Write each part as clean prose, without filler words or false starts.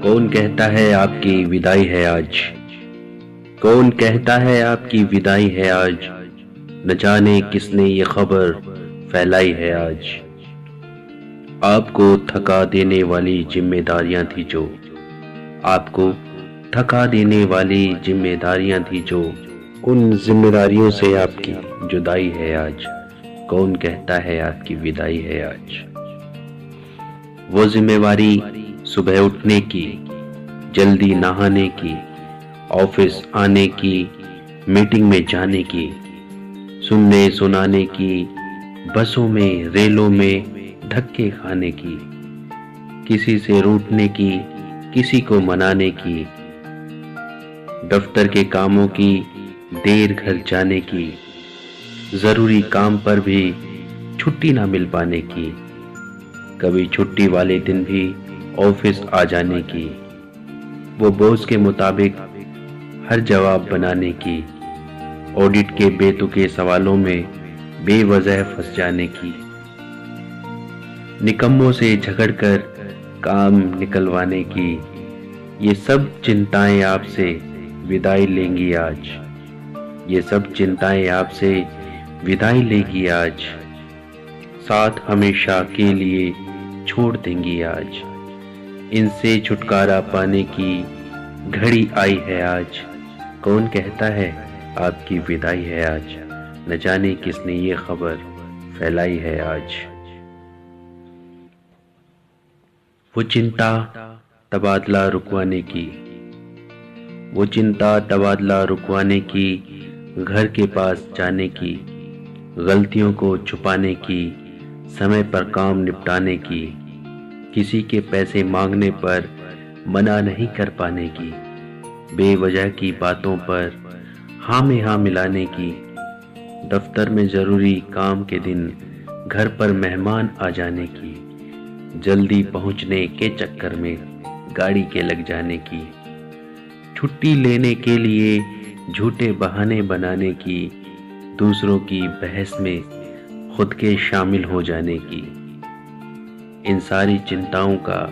कौन कहता है आपकी विदाई है आज? कौन कहता है आपकी विदाई है आज? न जाने किसने ये खबर फैलाई है आज। आपको थका देने वाली जिम्मेदारियां थी जो, आपको थका देने वाली जिम्मेदारियां थी जो, उन जिम्मेदारियों से आपकी जुदाई है आज। कौन कहता है आपकी विदाई है आज? वो जिम्मेवारी सुबह उठने की, जल्दी नहाने की, ऑफिस आने की, मीटिंग में जाने की, सुनने सुनाने की, बसों में रेलों में धक्के खाने की, किसी से रूठने की, किसी को मनाने की, दफ्तर के कामों की, देर घर जाने की, जरूरी काम पर भी छुट्टी ना मिल पाने की, कभी छुट्टी वाले दिन भी ऑफिस आ जाने की, वो बॉस के मुताबिक हर जवाब बनाने की, ऑडिट के बेतुके सवालों में बेवजह फंस जाने की, निकम्मों से झगड़कर काम निकलवाने की, ये सब चिंताएं आपसे विदाई लेंगी आज। ये सब चिंताएं आपसे विदाई लेगी आज, साथ हमेशा के लिए छोड़ देंगी आज। इनसे छुटकारा पाने की घड़ी आई है आज। कौन कहता है आपकी विदाई है आज? न जाने किसने ये खबर फैलाई है आज। वो चिंता तबादला रुकवाने की, वो चिंता तबादला रुकवाने की, घर के पास जाने की, गलतियों को छुपाने की, समय पर काम निपटाने की, किसी के पैसे मांगने पर मना नहीं कर पाने की, बेवजह की बातों पर हाँ में हाँ मिलाने की, दफ्तर में जरूरी काम के दिन घर पर मेहमान आ जाने की, जल्दी पहुंचने के चक्कर में गाड़ी के लग जाने की, छुट्टी लेने के लिए झूठे बहाने बनाने की, दूसरों की बहस में खुद के शामिल हो जाने की। इन सारी चिंताओं का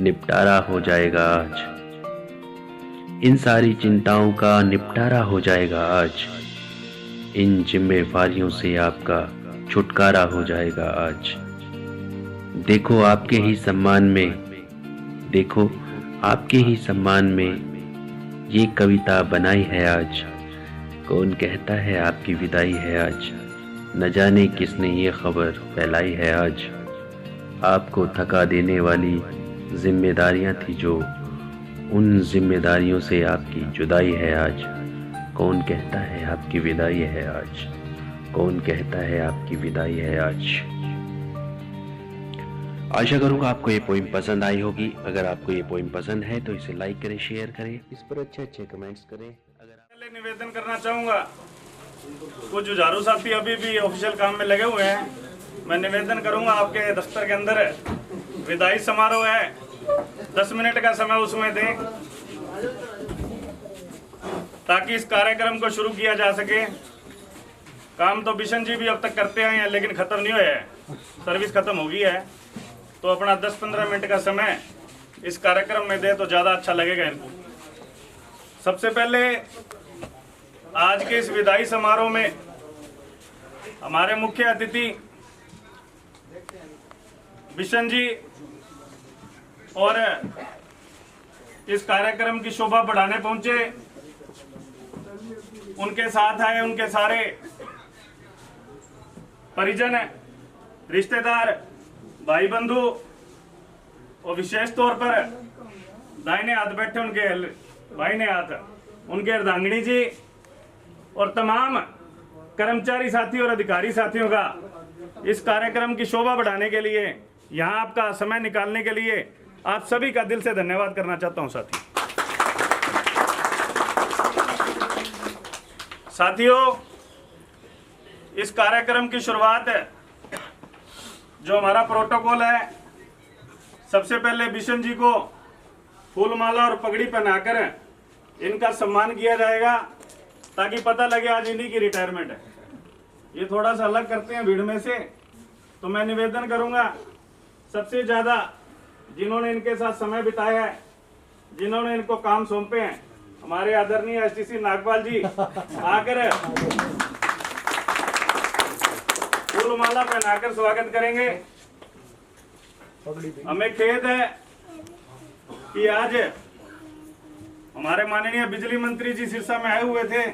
निपटारा हो जाएगा आज। इन सारी चिंताओं का निपटारा हो जाएगा आज। इन जिम्मेवारियों से आपका छुटकारा हो जाएगा आज। देखो आपके ही सम्मान में, देखो आपके ही सम्मान में ये कविता बनाई है आज। कौन कहता है आपकी विदाई है आज? न जाने किसने ये खबर फैलाई है आज। आपको थका देने वाली जिम्मेदारियां थी जो, उन जिम्मेदारियों से आपकी जुदाई है आज। कौन कहता है आपकी विदाई है आज? कौन कहता है आपकी विदाई है आज? आशा करूंगा आपको ये पोइम पसंद आई होगी। अगर आपको ये पोइम पसंद है तो इसे लाइक करें, शेयर करें, इस पर अच्छे अच्छे कमेंट्स करें। अगर निवेदन करना चाहूँगा, कुछ जुझारू साथी अभी भी ऑफिशियल काम में लगे हुए हैं। मैं निवेदन करूंगा आपके दफ्तर के अंदर विदाई समारोह है, 10 मिनट का समय उसमें दें ताकि इस कार्यक्रम को शुरू किया जा सके। काम तो बिशन जी भी अब तक करते आए हैं लेकिन ख़त्म नहीं हुआ है, सर्विस ख़त्म हो गई है। तो अपना 10-15 मिनट का समय इस कार्यक्रम में दे तो ज़्यादा अच्छा लगेगा इनको। सबसे पहले आज के इस विदाई समारोह में हमारे मुख्य अतिथि बिशन जी और इस कार्यक्रम की शोभा बढ़ाने पहुंचे, उनके साथ आए उनके सारे परिजन, रिश्तेदार, भाई बंधु और विशेष तौर पर दाहिने हाथ बैठे उनके बाहिने हाथ उनके अर्धांगिनी जी और तमाम कर्मचारी साथी और अधिकारी साथियों का इस कार्यक्रम की शोभा बढ़ाने के लिए, यहाँ आपका समय निकालने के लिए आप सभी का दिल से धन्यवाद करना चाहता हूँ साथी। साथियों, इस कार्यक्रम की शुरुआत जो हमारा प्रोटोकॉल है, सबसे पहले बिशन जी को फूलमाला और पगड़ी पहनाकर इनका सम्मान किया जाएगा ताकि पता लगे आज इन्हीं की रिटायरमेंट है। ये थोड़ा सा अलग करते हैं भीड़ में से, तो मैं निवेदन करूंगा सबसे ज़्यादा जिन्होंने इनके साथ समय बिताया है, जिन्होंने इनको काम सौंपे हैं, हमारे आदरणीय एसटीसी नागपाल जी आकर फूलमाला पहनाकर स्वागत करेंगे। हमें खेद है कि आज हमारे माननीय बिजली मंत्री जी सिरसा में आए हुए थे,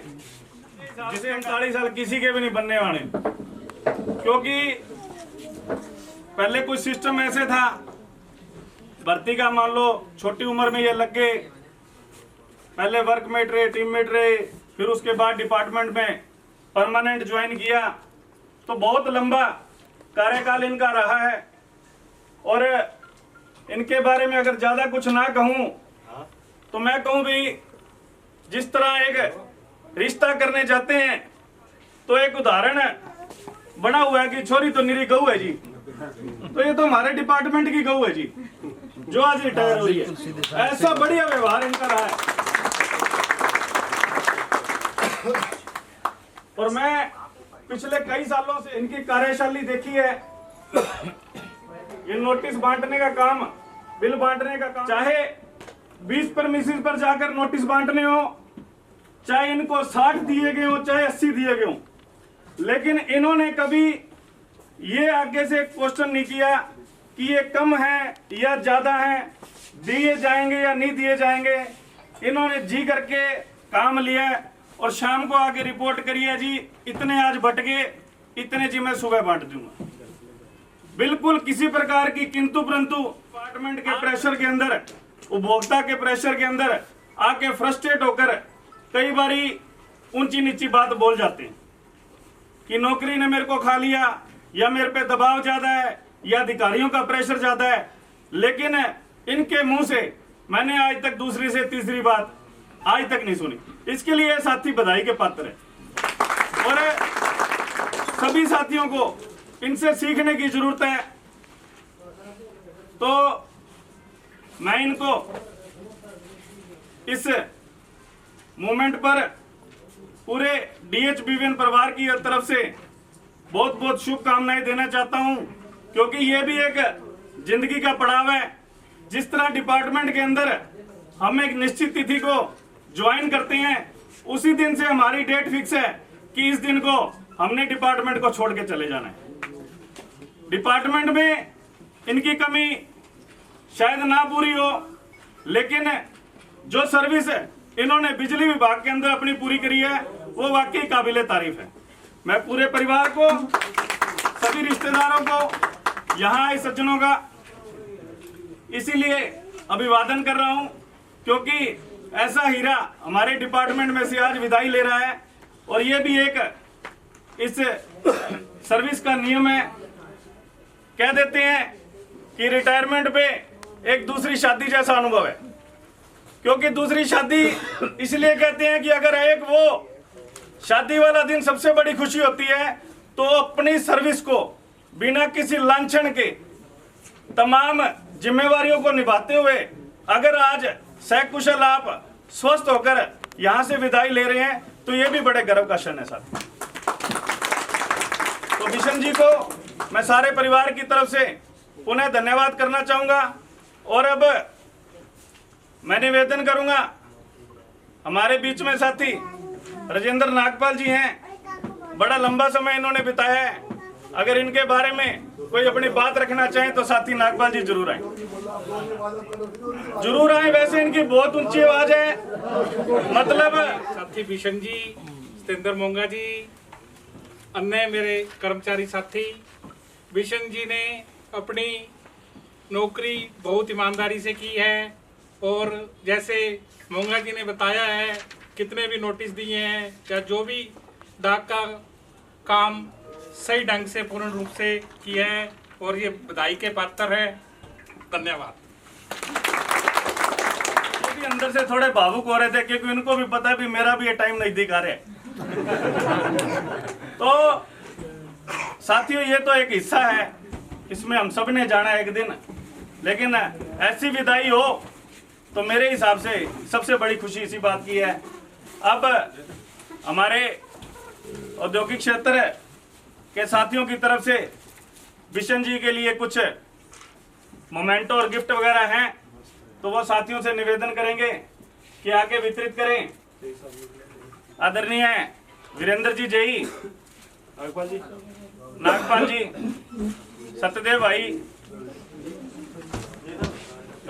जिसे 39 साल किसी के भी नहीं बनने वाले, क्योंकि पहले कुछ सिस्टम ऐसे था भर्ती का, मान लो छोटी उम्र में ये लग गए, पहले वर्कमेट रहे, टीममेट रहे, फिर उसके बाद डिपार्टमेंट में परमानेंट ज्वाइन किया, तो बहुत लंबा कार्यकाल इनका रहा है। और इनके बारे में अगर ज़्यादा कुछ ना कहूँ तो मैं कहूँ भी, जिस तरह एक रिश्ता करने जाते हैं तो एक उदाहरण बना हुआ है कि छोरी तो निरी गऊ है जी, तो ये तो हमारे डिपार्टमेंट की गऊ है जी जो आज रिटायर हो रही है। ऐसा बढ़िया व्यवहार इनका रहा है। और मैं पिछले कई सालों से इनकी कार्यशैली देखी है। ये नोटिस बांटने का काम, बिल बांटने का काम, चाहे 20 प्रेमिसेस पर जाकर नोटिस बांटने हो, चाहे इनको 60 दिए गए हो, चाहे 80 दिए गए हो, लेकिन इन्होंने कभी ये आगे से क्वेश्चन नहीं किया कि ये कम है या ज्यादा है, दिए जाएंगे या नहीं दिए जाएंगे। इन्होंने जी करके काम लिया और शाम को आके रिपोर्ट करिए जी इतने आज बट गए, इतने जी मैं सुबह बांट दूंगा। बिल्कुल किसी प्रकार की किंतु परंतु डिपार्टमेंट के प्रेशर के अंदर, उपभोक्ता के प्रेशर के अंदर आके फ्रस्ट्रेट होकर कई बारी ऊंची नीची बात बोल जाते हैं कि नौकरी ने मेरे को खा लिया, या मेरे पे दबाव ज्यादा है, या अधिकारियों का प्रेशर ज्यादा है। लेकिन इनके मुंह से मैंने आज तक दूसरी से तीसरी बात आज तक नहीं सुनी। इसके लिए साथी बधाई के पात्र है और सभी साथियों को इनसे सीखने की जरूरत है। तो मैं इनको इस मूवमेंट पर पूरे DHBVN परिवार की तरफ से बहुत बहुत शुभकामनाएं देना चाहता हूं, क्योंकि ये भी एक जिंदगी का पड़ाव है। जिस तरह डिपार्टमेंट के अंदर हम एक निश्चित तिथि को ज्वाइन करते हैं, उसी दिन से हमारी डेट फिक्स है कि इस दिन को हमने डिपार्टमेंट को छोड़ के चले जाना है। डिपार्टमेंट में इनकी कमी शायद ना पूरी हो, लेकिन जो सर्विस इन्होंने बिजली विभाग के अंदर अपनी पूरी करी है वो वाकई काबिले तारीफ है। मैं पूरे परिवार को, सभी रिश्तेदारों को, यहाँ आए सज्जनों का इसीलिए अभिवादन कर रहा हूँ, क्योंकि ऐसा हीरा हमारे डिपार्टमेंट में से आज विदाई ले रहा है। और ये भी एक इस सर्विस का नियम है। कह देते हैं कि रिटायरमेंट पे एक दूसरी शादी जैसा अनुभव है, क्योंकि दूसरी शादी इसलिए कहते हैं कि अगर एक वो शादी वाला दिन सबसे बड़ी खुशी होती है, तो अपनी सर्विस को बिना किसी लांछन के तमाम जिम्मेवारियों को निभाते हुए अगर आज सकुशल आप स्वस्थ होकर यहाँ से विदाई ले रहे हैं, तो ये भी बड़े गर्व का क्षण है साथ। तो बिशन जी को मैं सारे परिवार की तरफ से पुनः धन्यवाद करना चाहूँगा। और अब मैं निवेदन करूँगा, हमारे बीच में साथी राजेंद्र नागपाल जी हैं, बड़ा लंबा समय इन्होंने बिताया है। अगर इनके बारे में कोई अपनी बात रखना चाहे तो साथी नागपाल जी जरूर आए, जरूर आए। वैसे इनकी बहुत ऊंची आवाज है, मतलब साथी बिशन जी, सतेंद्र मोंगा जी, अन्य मेरे कर्मचारी साथी, बिशन जी ने अपनी नौकरी बहुत ईमानदारी से की है। और जैसे मोंगा जी ने बताया है, कितने भी नोटिस दिए हैं या जो भी डाक का काम सही ढंग से पूर्ण रूप से किया है, और ये बधाई के पात्र है। धन्यवाद। अंदर से थोड़े भावुक हो रहे थे, क्योंकि उनको भी पता है भी मेरा भी ये टाइम नजदीक आ रहा है। तो साथियों, ये तो एक हिस्सा है, इसमें हम सब ने जाना एक दिन, लेकिन ऐसी विदाई हो तो मेरे हिसाब से सबसे बड़ी खुशी इसी बात की है। अब हमारे औद्योगिक क्षेत्र के साथियों की तरफ से बिशन जी के लिए कुछ मोमेंटो और गिफ्ट वगैरह हैं, तो वो साथियों से निवेदन करेंगे कि आके वितरित करें। आदरणीय वीरेंद्र जी जेई, नागपाल जी, सत्यदेव भाई,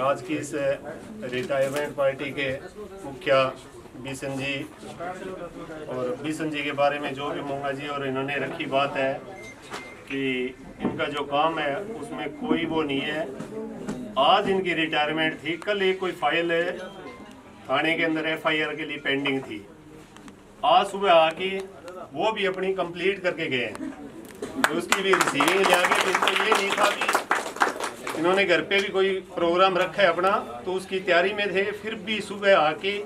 आज की इस रिटायरमेंट पार्टी के मुखिया बिशन जी, और बिशन जी के बारे में जो भी मोंगा जी और इन्होंने रखी बात है कि इनका जो काम है उसमें कोई वो नहीं है। आज इनकी रिटायरमेंट थी, कल एक कोई फाइल थाने के अंदर FIR के लिए पेंडिंग थी, आज सुबह आके वो भी अपनी कंप्लीट करके गए हैं। तो उसकी भी रिसीविंग ले आगे। तो इनको ये नहीं था कि इन्होंने घर पे भी कोई प्रोग्राम रखा है अपना, तो उसकी तैयारी में थे, फिर भी सुबह आके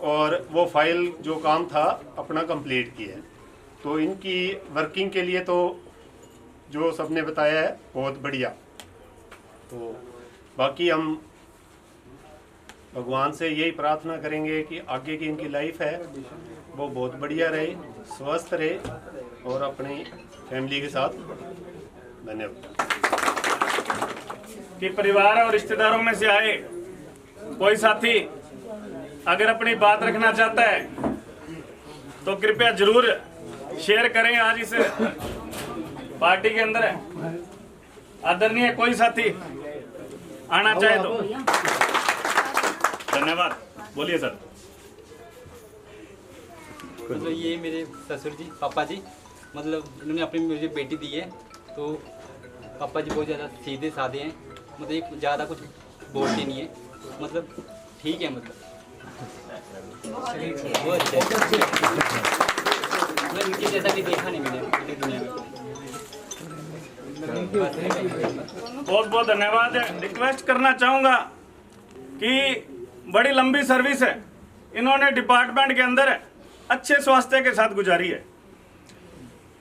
और वो फाइल जो काम था अपना कंप्लीट किया। तो इनकी वर्किंग के लिए तो जो सबने बताया है बहुत बढ़िया। तो बाकी हम भगवान से यही प्रार्थना करेंगे कि आगे की इनकी लाइफ है वो बहुत बढ़िया रहे, स्वस्थ रहे और अपनी फैमिली के साथ। धन्यवाद। कि परिवार और रिश्तेदारों में से आए कोई साथी अगर अपनी बात रखना चाहता है तो कृपया जरूर शेयर करें। आज इस पार्टी के अंदर आदरणीय कोई साथी आना चाहे तो। धन्यवाद। बोलिए सर। मतलब ये मेरे ससुर जी, पापा जी, मतलब इन्होंने अपनी मुझे बेटी दी है। तो पापा जी बहुत ज़्यादा सीधे साधे हैं, मतलब एक ज़्यादा कुछ बोलते नहीं है, मतलब ठीक है, मतलब बहुत अच्छे। मतलब इनके जैसा भी देखा नहीं मैंने पूरी दुनिया में। बहुत बहुत धन्यवाद। रिक्वेस्ट करना चाहूँगा कि बड़ी लंबी सर्विस है इन्होंने डिपार्टमेंट के अंदर अच्छे स्वास्थ्य के साथ गुजारी है।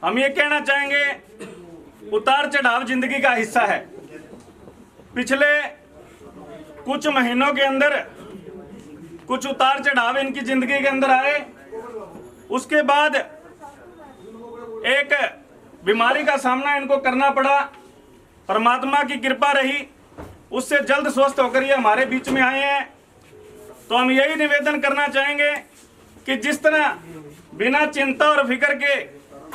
हम ये कहना चाहेंगे उतार चढ़ाव जिंदगी का हिस्सा है। पिछले कुछ महीनों के अंदर कुछ उतार चढ़ाव इनकी जिंदगी के अंदर आए, उसके बाद एक बीमारी का सामना इनको करना पड़ा। परमात्मा की कृपा रही, उससे जल्द स्वस्थ होकर ये हमारे बीच में आए हैं। तो हम यही निवेदन करना चाहेंगे कि जिस तरह बिना चिंता और फिक्र के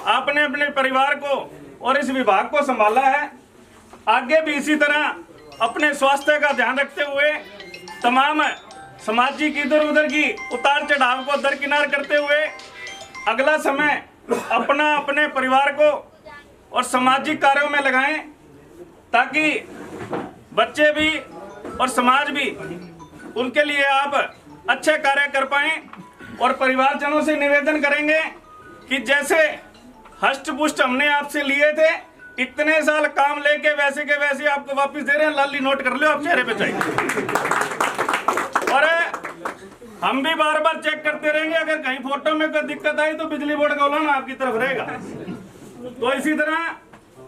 आपने अपने परिवार को और इस विभाग को संभाला है, आगे भी इसी तरह अपने स्वास्थ्य का ध्यान रखते हुए तमाम सामाजिक इधर उधर की उतार चढ़ाव को दरकिनार करते हुए अगला समय अपना अपने परिवार को और सामाजिक कार्यों में लगाएं, ताकि बच्चे भी और समाज भी उनके लिए आप अच्छे कार्य कर पाएं। और परिवारजनों से निवेदन करेंगे कि जैसे हष्ट पुष्ट हमने आपसे लिए थे, इतने साल काम लेके वैसे के वैसे आपको वापस दे रहे हैं। लाली नोट कर लो आप चेहरे पे चाहिए। और हम भी बार बार चेक करते रहेंगे, अगर कहीं फोटो में कोई दिक्कत आई तो बिजली बोर्ड का उलाना आपकी तरफ रहेगा। तो इसी तरह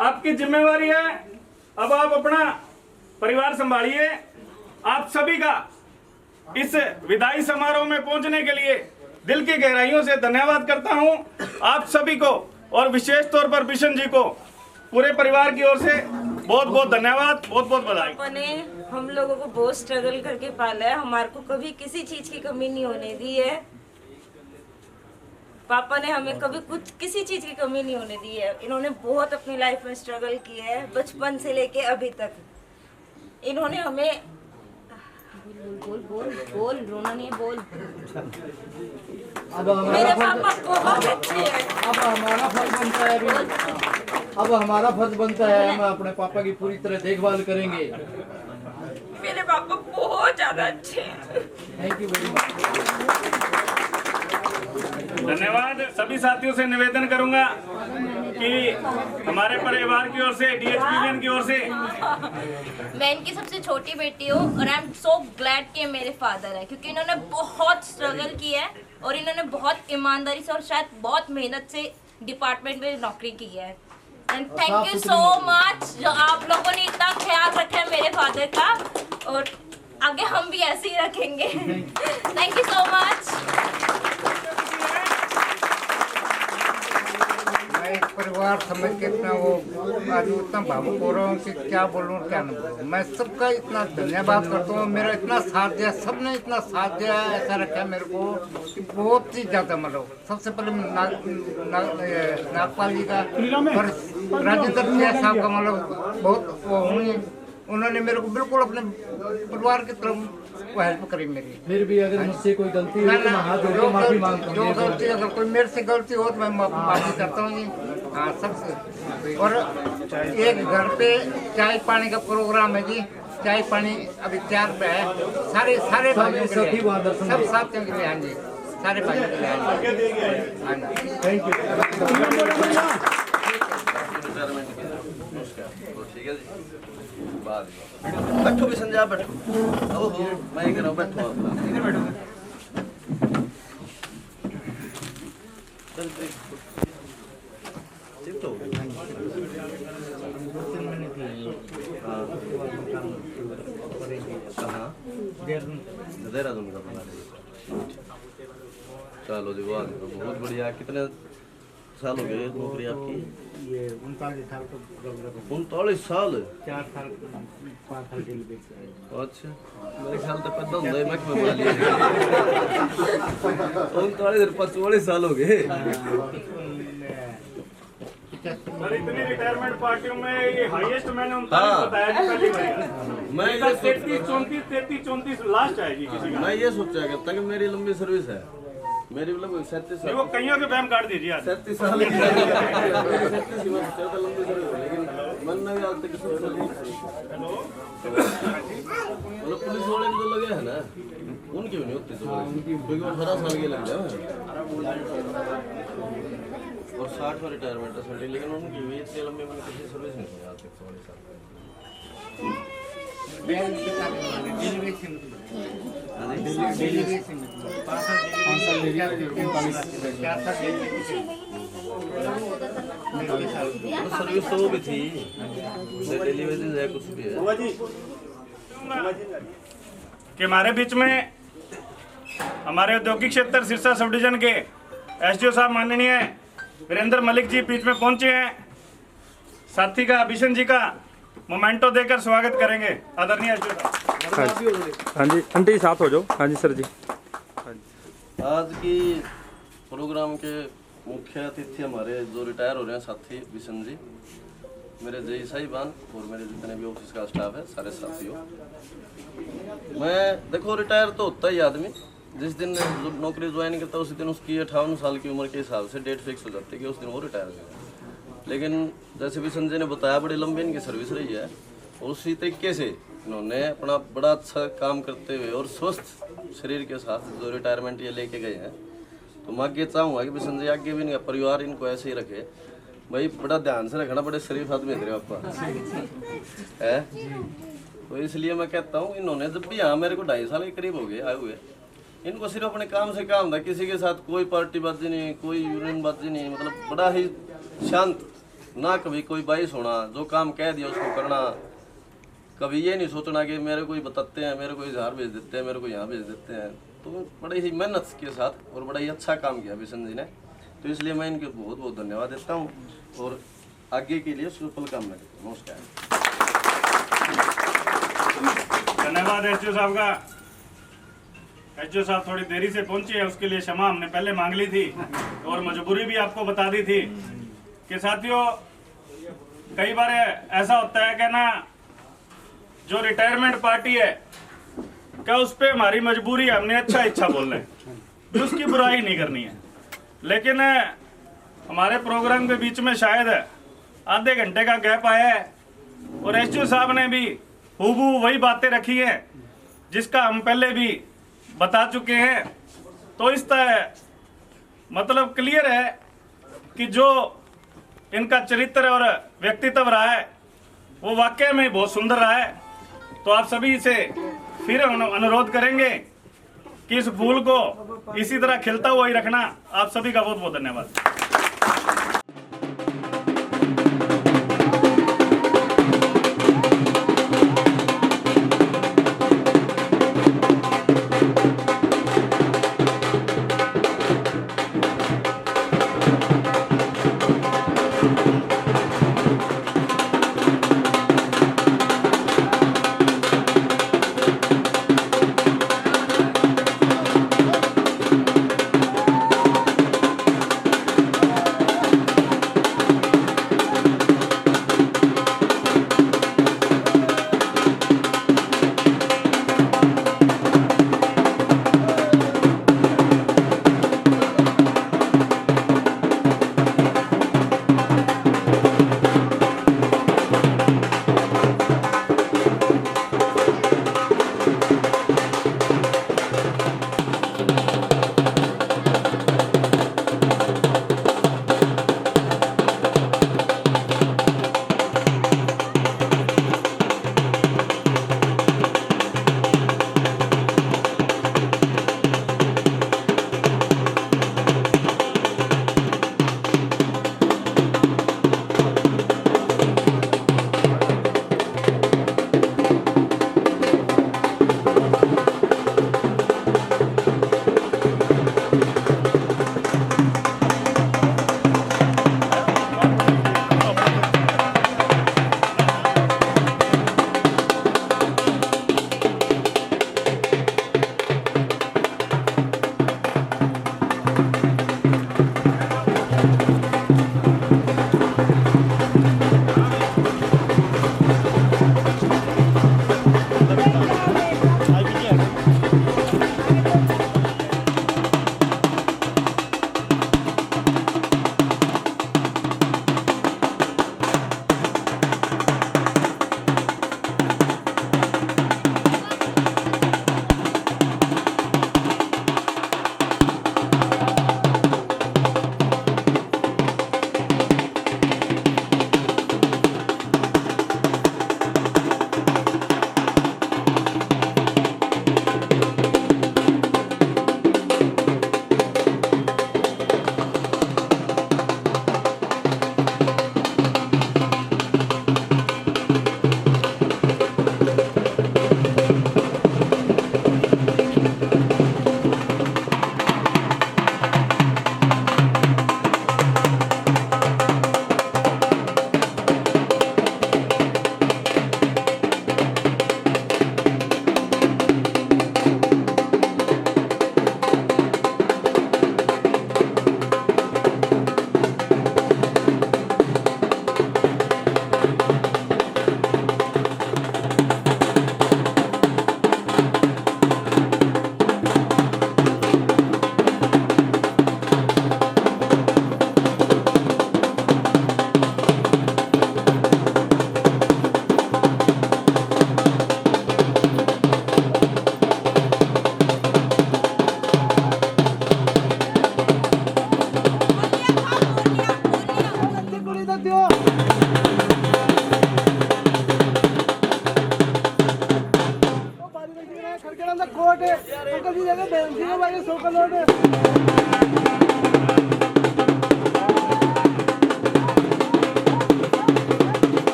आपकी जिम्मेवारी है, अब आप अपना परिवार संभालिए। आप सभी का इस विदाई समारोह में पहुंचने के लिए दिल की गहराइयों से धन्यवाद करता हूं। आप सभी को और विशेष तौर पर बिशन जी को पूरे परिवार की ओर से बहुत बहुत धन्यवाद, बहुत बहुत बधाई। पापा ने हम लोगों को बहुत स्ट्रगल करके पाला है, हमारे को कभी किसी चीज की कमी नहीं होने दी है। पापा ने हमें कभी कुछ किसी चीज की कमी नहीं होने दी है। इन्होंने बहुत अपनी लाइफ में स्ट्रगल किया है, बचपन से लेके अभी तक। इन्होंने हमें बोल बोल बोल रोना नहीं, बोल। मेरे पापा बहुत अच्छे हैं। अब हमारा फर्ज बनता है, हम अपने पापा की पूरी तरह देखभाल करेंगे। मेरे पापा बहुत ज्यादा अच्छे हैं। Thank you very much. धन्यवाद। सभी साथियों से निवेदन करूंगा कि हमारे परिवार की ओर से, DHPN की ओर से, मैं इनकी सबसे छोटी बेटी हूँ और आई एम सो ग्लैड कि ये मेरे फादर है, क्योंकि इन्होंने बहुत स्ट्रगल किया है और इन्होंने बहुत ईमानदारी से और शायद बहुत मेहनत से डिपार्टमेंट में नौकरी की है। And thank you so much जो आप लोगों ने इतना ख्याल रखा है मेरे फादर का, और आगे हम भी ऐसे ही रखेंगे। Thank you so much. मैं एक परिवार समझ के इतना वो आज उतना भावुक हो रहा हूँ कि क्या बोलूँ क्या न बोलूँ। मैं सबका इतना धन्यवाद करता हूँ, मेरा इतना साथ दिया, सबने इतना साथ दिया, ऐसा रखा मेरे को कि बहुत ही ज़्यादा। मतलब सबसे पहले नागपाल जी का और राजेंद्र सिंह साहब का मतलब बहुत वो हुई, उन्होंने मेरे को बिल्कुल अपने परिवार की तरफ हेल्प करी मेरी। फिर भी अगर मुझसे कोई गलती हुई तो मैं हाथ जोड़ के माफी मांगता जो हूँ। गलती अगर कोई मेरे से गलती हो तो मैं माफी करता हूँ जी। हाँ सबसे। और एक घर पे चाय पानी का प्रोग्राम है जी, चाय पानी अभी तैयार पे है, सारे भाइयों के लिए, सब साथियों के लिए। हाँ जी, सारे भाइयों के लिए। हाँ जी, थैंक यू। बैठो भी संजय, बैठो। ओहो मैं कह रहा हूँ बैठो देहरादून का बना। चलो जी, वाह बहुत बढ़िया। कितने साल हो गए नौकरी आपकी? ये 39 साल तो 39 साल? 4 साल 5 साल के लिए। अच्छा, मेरे ख्याल तो पता ਹੁੰਦਾ मैं क्यों बना लिया। 39 साल हो गए। सर इतनी रिटायरमेंट पार्टियों में ये हाईएस्ट मैंने 39 बताया जी पहली बार। मैं 33, 34, 33, 34 लास्ट आएगी किसी का। मैं ये सोचा करता कि मेरी लंबी सर्विस है, मेरी मतलब 37 साल। वो कईयों के बैम काट दीजिए। 37 साल 37 ही मैं सोचा था लंबी सर्विस, लेकिन मन में आज तक मतलब पुलिस वाले जो लगे हैं ना उनकी भी नहीं होती क्योंकि वो 18 साल के लग जाए और 60 में रिटायरमेंट है, लेकिन उनकी भी इतनी लंबी मैंने किसी सर्विस नहीं की आज तक 40 साल। सर्विस तो वो भी थी, डेली वेजेस है, कुछ भी है। कि हमारे बीच में हमारे औद्योगिक क्षेत्र सिरसा सब डिवीजन के एसडीओ साहब माननीय वीरेंद्र मलिक जी बीच में पहुंचे हैं। साथी का बिशन जी का मोमेंटो देकर स्वागत करेंगे आदरणीय एसडीओ साहब। हाँ जी आंटी साथ हो जाओ। हाँ जी सर जी। आज की प्रोग्राम के मुख्य अतिथि हमारे जो रिटायर हो रहे हैं साथी बिशन जी, मेरे जय साहिबान और मेरे जितने भी ऑफिस का स्टाफ है, सारे साथियों। मैं देखो रिटायर तो होता ही आदमी, जिस दिन नौकरी ज्वाइन करता है उसी दिन उसकी 58 साल की उम्र के हिसाब से डेट फिक्स हो जाती है कि उस दिन वो रिटायर हो। लेकिन जैसे भी संजय ने बताया बड़ी लंबी इनकी सर्विस रही है और उसी तरीके से इन्होंने अपना बड़ा अच्छा काम करते हुए और स्वस्थ शरीर के साथ जो रिटायरमेंट ये लेके गए हैं, तो मैं आगे चाहूँगा कि संजय आगे भी इनका परिवार इनको ऐसे ही रखे। भाई बड़ा ध्यान से रखना, बड़े शरीफ आदमी है आपका है, तो इसलिए मैं कहता हूँ इन्होंने जब भी यहाँ मेरे को 2.5 साल के करीब हो गए आए हुए, इनको सिर्फ अपने काम से काम था, किसी के साथ कोई पार्टीबाजी नहीं, कोई यूनियनबाजी नहीं, मतलब बड़ा ही शांत, ना कभी कोई बाइस होना, जो काम कह दिया उसको करना, कभी ये नहीं सोचना कि मेरे को ही बताते हैं, मेरे को इजहार भेज देते हैं, मेरे को यहाँ भेज देते हैं। तो बड़े ही मेहनत के साथ और बड़ा ही अच्छा काम किया बिशन जी ने, तो इसलिए मैं इनके बहुत बहुत धन्यवाद देता हूँ और आगे के लिए सफल कामना करता हूँ। नमस्कार। धन्यवाद एसडीओ साहब का। एसडीओ साहब थोड़ी देरी से पहुंचे हैं, उसके लिए क्षमा हमने पहले मांग ली थी और मजबूरी भी आपको बता दी थी कि साथियों कई बार ऐसा होता है कि ना जो रिटायरमेंट पार्टी है क्या उस पर हमारी मजबूरी है, हमने अच्छा इच्छा बोलना है, भी उसकी बुराई नहीं करनी है। लेकिन हमारे प्रोग्राम के बीच में शायद आधे घंटे का गैप आया है और एसडीओ साहब ने भी हूबहू वही बातें रखी हैं जिसका हम पहले भी बता चुके हैं। तो इस तरह मतलब क्लियर है कि जो इनका चरित्र और व्यक्तित्व रहा है वो वाकई में बहुत सुंदर रहा है। तो आप सभी से फिर अनुरोध करेंगे कि इस फूल को इसी तरह खिलता हुआ ही रखना। आप सभी का बहुत बहुत धन्यवाद।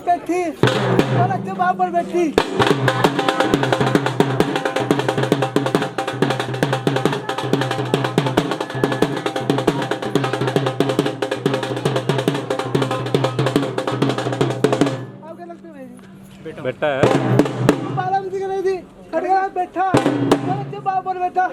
बैठी और अच्छे वहाँ पर बैठी बेटा है बारह बजे नहीं थी खड़े बैठा और अच्छे वहाँ पर बैठा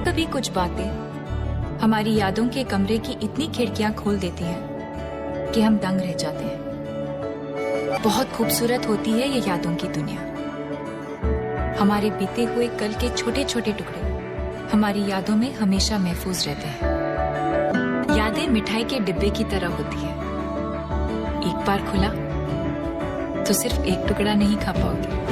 कभी कुछ बातें हमारी यादों के कमरे की इतनी खिड़कियां खोल देती हैं कि हम दंग रह जाते हैं। बहुत खूबसूरत होती है ये यादों की दुनिया। हमारे बीते हुए कल के छोटे छोटे टुकड़े हमारी यादों में हमेशा महफूज रहते हैं। यादें मिठाई के डिब्बे की तरह होती है, एक बार खुला तो सिर्फ एक टुकड़ा नहीं खा पाओगे।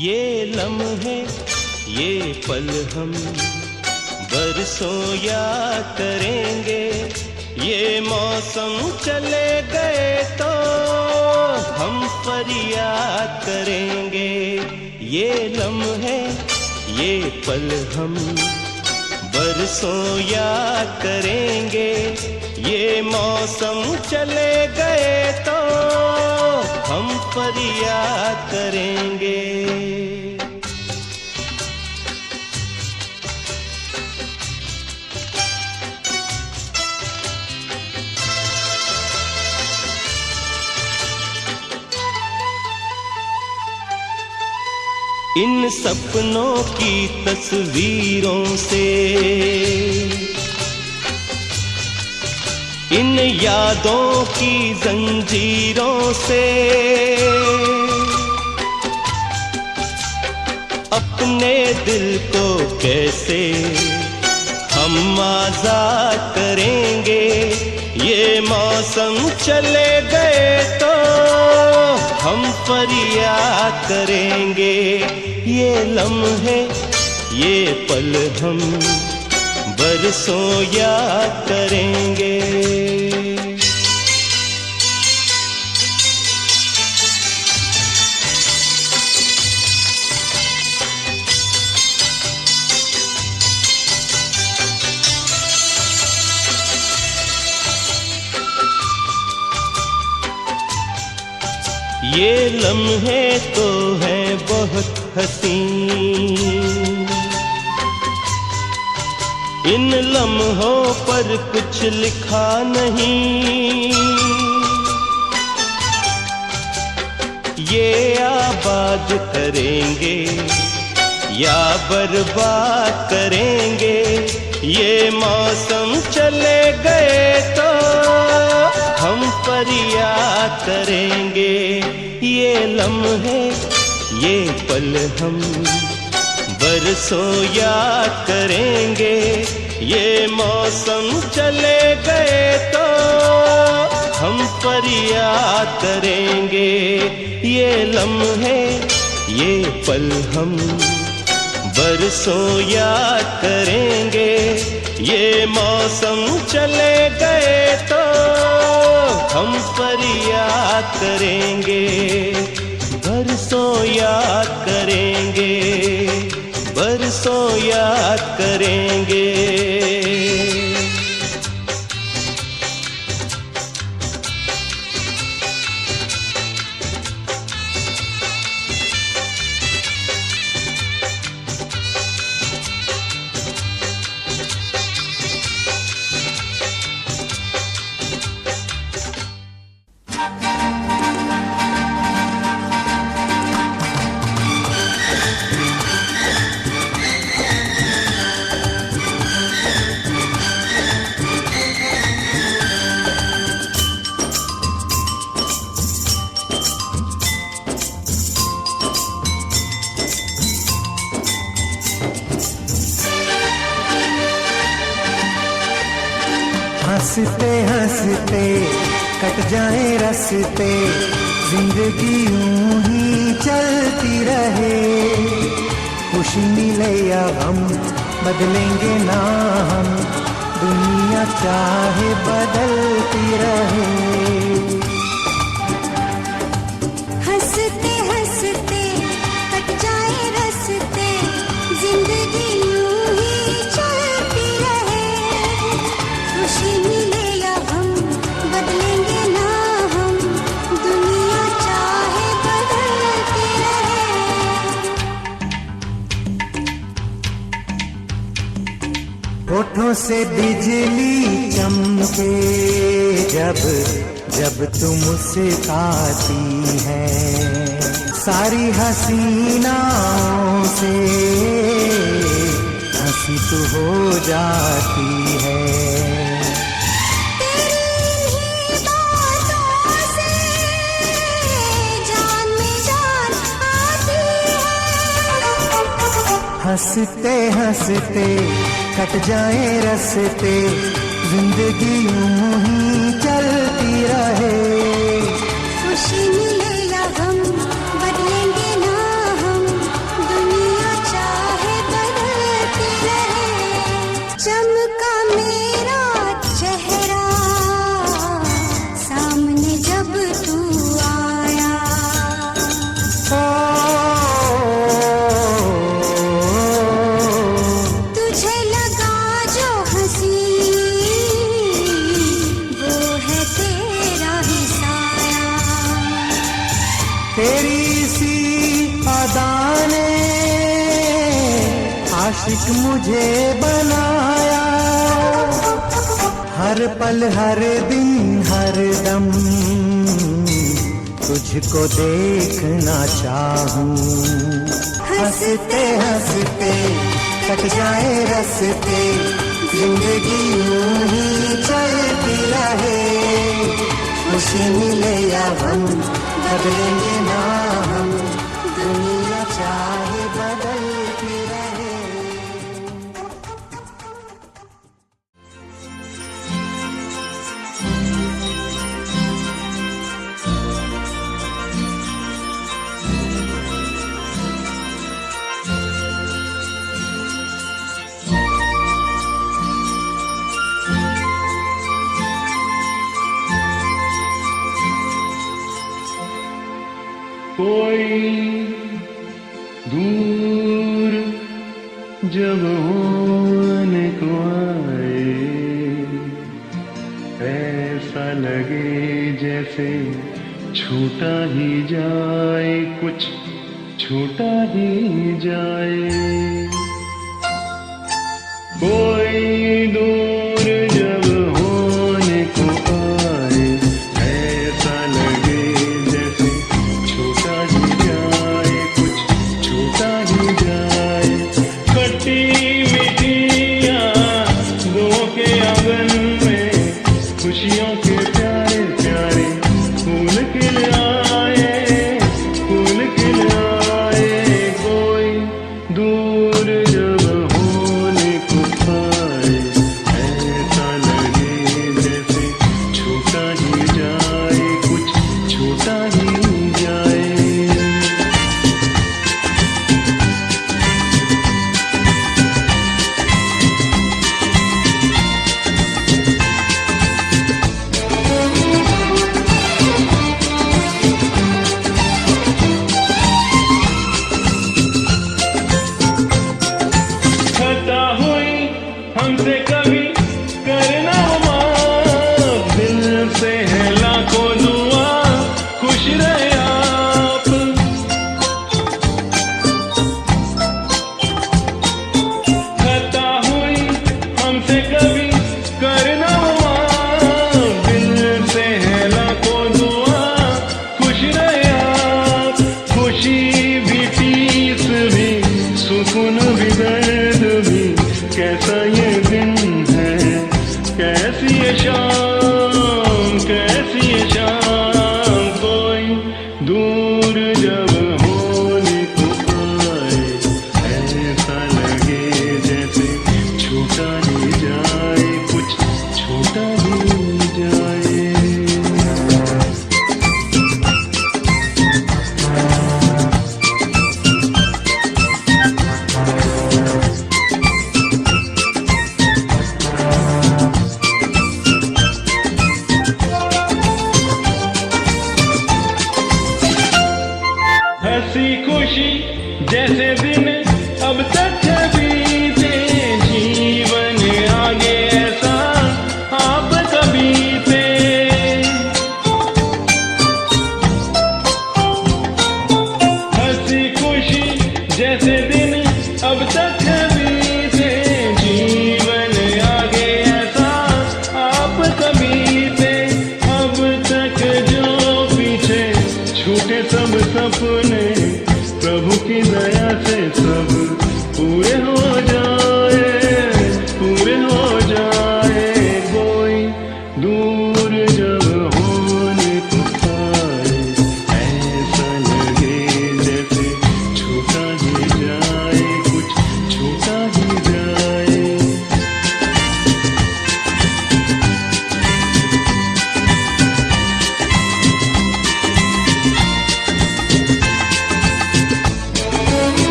ये लम्हे ये पल हम बरसों याद करेंगे, ये मौसम चले गए तो हम फरियाद करेंगे। ये लम्हे ये पल हम बरसों याद करेंगे, ये मौसम चले गए तो हम फरियाद करेंगे। इन सपनों की तस्वीरों से, इन यादों की जंजीरों से अपने दिल को कैसे हम आजाद करेंगे। ये मौसम चले गए तो हम फरियाद करेंगे। ये लम्हे ये पल हम बरसों याद करेंगे। ये लम्हे तो हैं बहुत हसीन, इन लम्हों पर कुछ लिखा नहीं। ये आबाद करेंगे या बर्बाद करेंगे, ये मौसम चले गए तो हम फरियाद करेंगे। ये लम्हे ये पल हम बरसों याद करेंगे, ये मौसम चले गए तो हम फरियाद करेंगे। ये लम्हे ये पल हम बरसों याद करेंगे, ये मौसम चले गए तो हम फरियाद करेंगे। बरसों याद करेंगे, बरसों याद करेंगे। हंसते हंसते कट जाए रास्ते, जिंदगी यूं ही चलती रहे। खुशी मिले या गम बदलेंगे ना हम, दुनिया चाहे बदलती रहे। हंसते हंसते कट जाए रास्ते, जिंदगी यूं ही चलती रहे। खुशी मिले या हम बदलेंगे ना हम, दुनिया चाहे बदलती रहे। होठों से बिजली चमके जब जब तुम मुस्कुराती है, सारी हसीनाओं से हंसी तो हो जाती है। हंसते हंसते कट जाए रस्ते, जिंदगी यूं ही चलती रहे। खुशी मिले या गम बदलेंगे ना हम, दुनिया चाहे बदलती रहे। चमका मेरा चेहरा सामने जब तू आया, तेरी सी अदा ने आशिक मुझे बनाया। हर पल हर दिन हर दम तुझको देखना चाहूं। हंसते हंसते कट जाए रस्ते, जिंदगी यूं ही चलती रहे। खुशी मिले या गम बदलेंगे ना हम, दुनिया चाहे बदलती रहे। कोई दूर जब होने को आए, ऐसा लगे जैसे छूटा ही जाए, कुछ छूटा ही जाए। कोई दूर जब होने को आए, ऐसा लगे जैसे छूटा ही जाए, कुछ छूटा ही जाए। खट्टी मीठी यादों के आंगन में खुशियों के प्यारे प्यारे फूल खिल आए, फूल खिल आए। कोई दूर जब होने को आए, ऐसा लगे जैसे छूटा ही जाए, कुछ छूटा ही जाए। खता हुई हमसे कभी करना माफ, दिल से है लाखों दुआ, खुश रहे आप। खता हुई हमसे कभी करना माफ, दिल से है लाखों दुआ, खुश रहे आप। खुशी भी पीस भी सुकून भी दर्द भी, कैसा ये दिन है, कैसी ये शाम, कैसी ये शाम। कोई दूर जब होने को आए, ऐसा लगे जैसे छूटा ही जाए, कुछ छूटा ही जाए।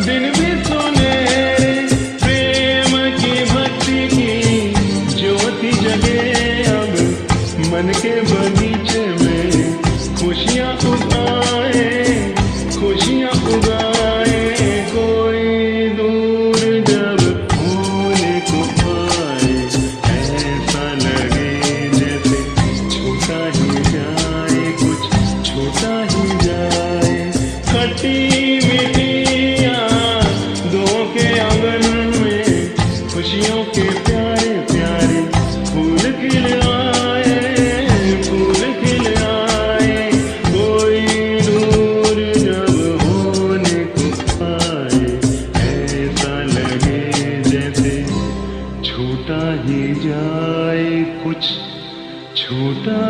दिन भी सुनहरे, प्रेम की भक्ति की ज्योति जगे अब मन के बगीचे में, खुशियाँ उगाए, खुशियाँ उगाए। कोई दूर जब होने को आए, ऐसा लगे जैसे छूटा ही जाए, कुछ छूटा ही जाए। खट्टी मीठी यादों के आंगन में खुशियों के प्यारे प्यारे फूल खिल आए, फूल खिल आए। कोई दूर जब होने को आए, ऐसा लगे जैसे छूटा ही जाए, कुछ छूटा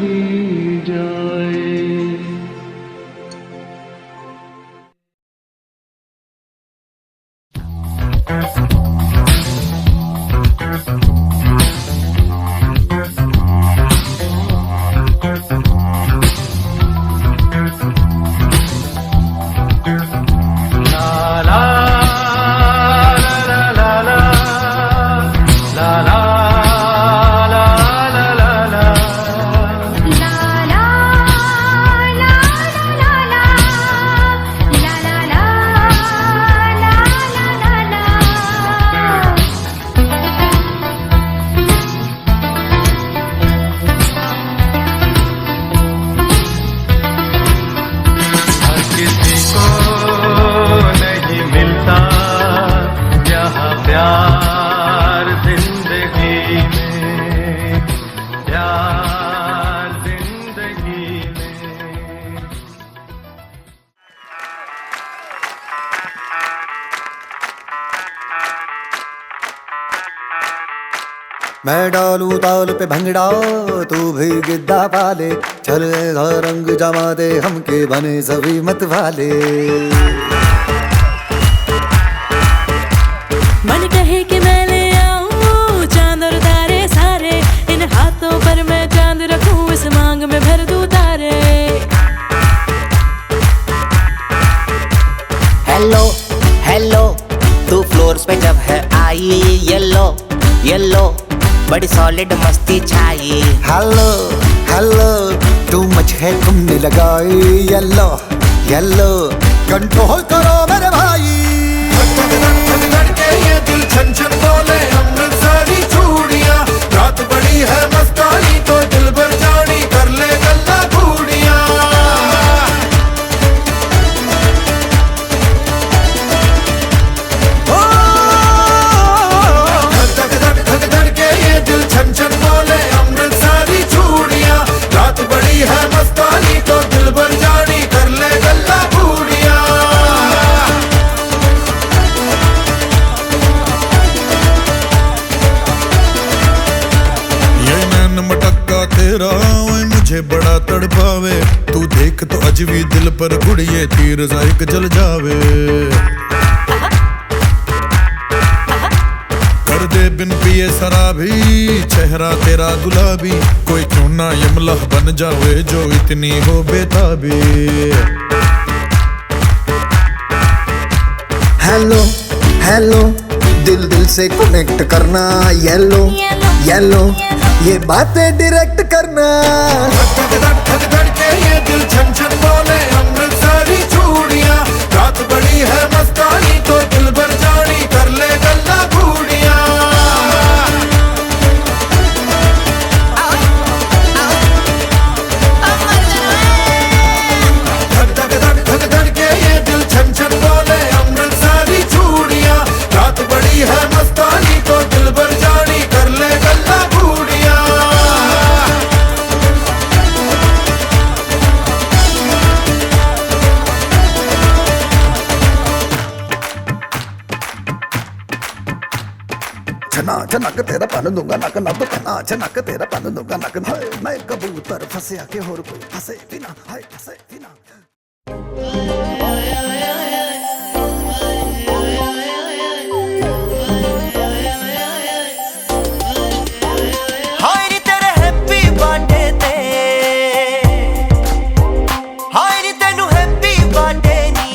ही जाए। मैं डालू ताल पे भंगड़ा, तू भी गिद्दा पाले, चल ऐसा रंग जमा दे हमके बने सभी मत वाले। मन कहे कि मैं ले आऊं चांद और तारे सारे, इन हाथों पर मैं चांद रखूं, इस मांग में भर दूं तारे। हेलो हेलो, तू फ्लोर्स पे जब है आई, येलो येलो बड़ी सॉलिड मस्ती छाई। हेलो हेलो, टू मच है तुमने लगाई, येलो येलो कंट्रोल करो मेरे भाई। ये दिल छन छन बोले अमृतसरी चूड़ियां, रात बड़ी है मस्तानी तो दिल भर जानी कर ले गल्ला घूड़ियां। छन छन बोले अमृतसरी चूड़ियां, रात बड़ी है मस्तानी तो दिल भर जानी कर ले गल्ला घूड़ियां। ये नैन मटक्का तेरा मुझे बड़ा तड़पावे, तू देख तो अजवी दिल पर गुड़िए तीर जायक जल जावे। कर दे बिन पिए शराबी, चेहरा तेरा गुलाबी, कोई क्यों ना यमला बन जावे जो इतनी हो बेताबी। हेलो हेलो, दिल दिल से कनेक्ट करना, येलो येलो ये बातें डायरेक्ट करना। ये दिल छन छन बोले अमृतसरी चूड़ियां, रात बड़ी है मस्तानी तो दिल भर जानी कर ले गल्ला घूड़ियां। ये दिल छन छन बोले अमृतसरी चूड़ियां, रात बड़ी है मस्तानी तो दिल भर जानी कर ले गल्ला घूड़ियां। छना छनक तेरा पन दूंगा नक नब कना, छनक तेरा पन दूंगा नक। मैं कबूतर फंसे आके होर कोई फंसे बिना, हाय फंसे बिना। हाय नी तेरे हैप्पी बर्थडे ते, हाय नी तेनू हैप्पी बर्थडे नी,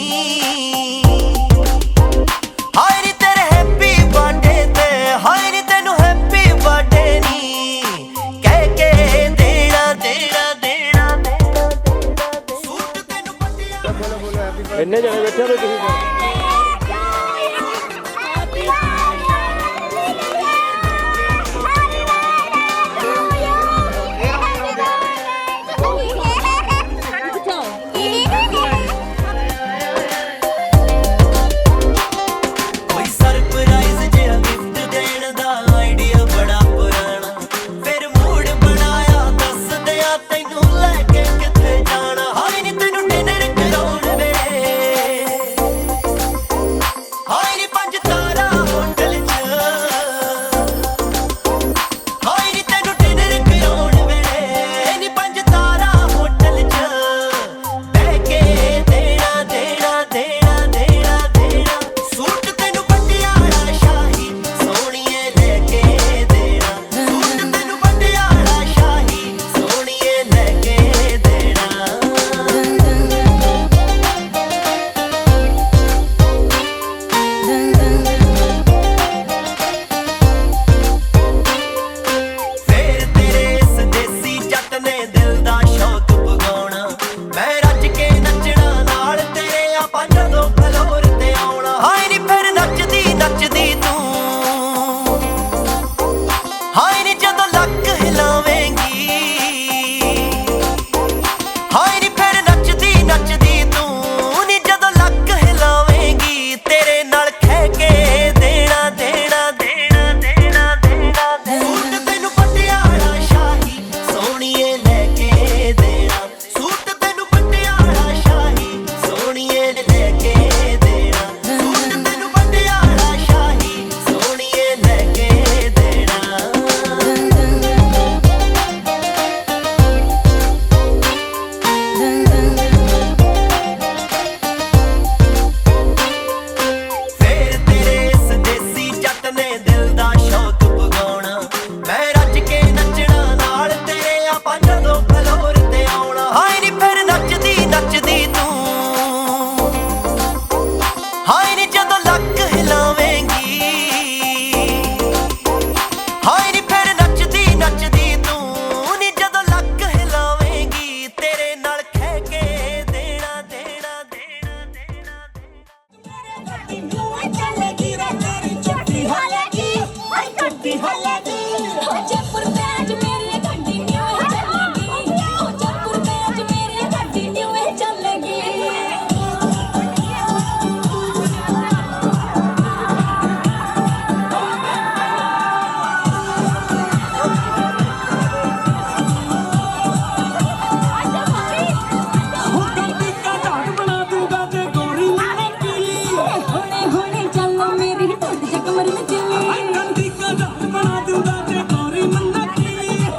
कमर में दिल्ली गंदी का दाल बना दूंगा ते गोरी मन्ना की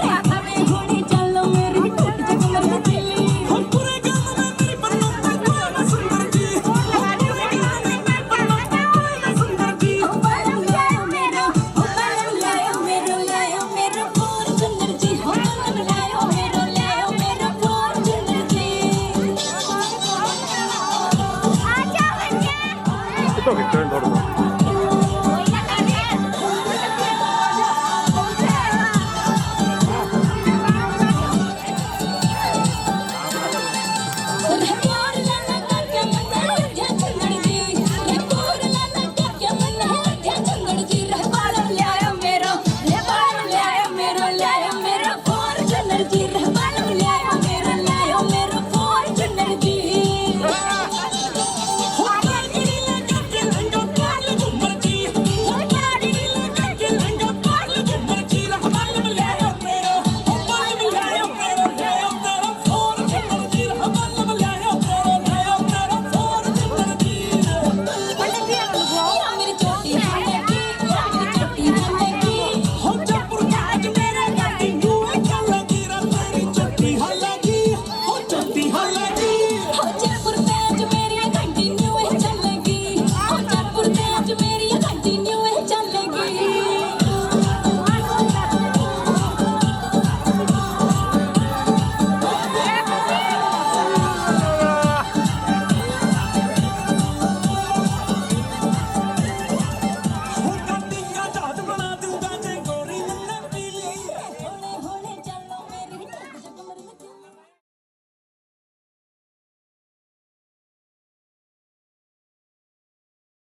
रात में होने चलो मेरी टूट जा कमर में दिल्ली हम पूरे गांव में मेरी बन्नों का कोई सुंदर जी पूरे गांव में मेरी बन्नों का कोई सुंदर जी ओ बालम लायो मेरो फॉर्च्यूनर जी हो बालम लायो मेरो फॉर्च्यूनर जी तो कितना थोड़ा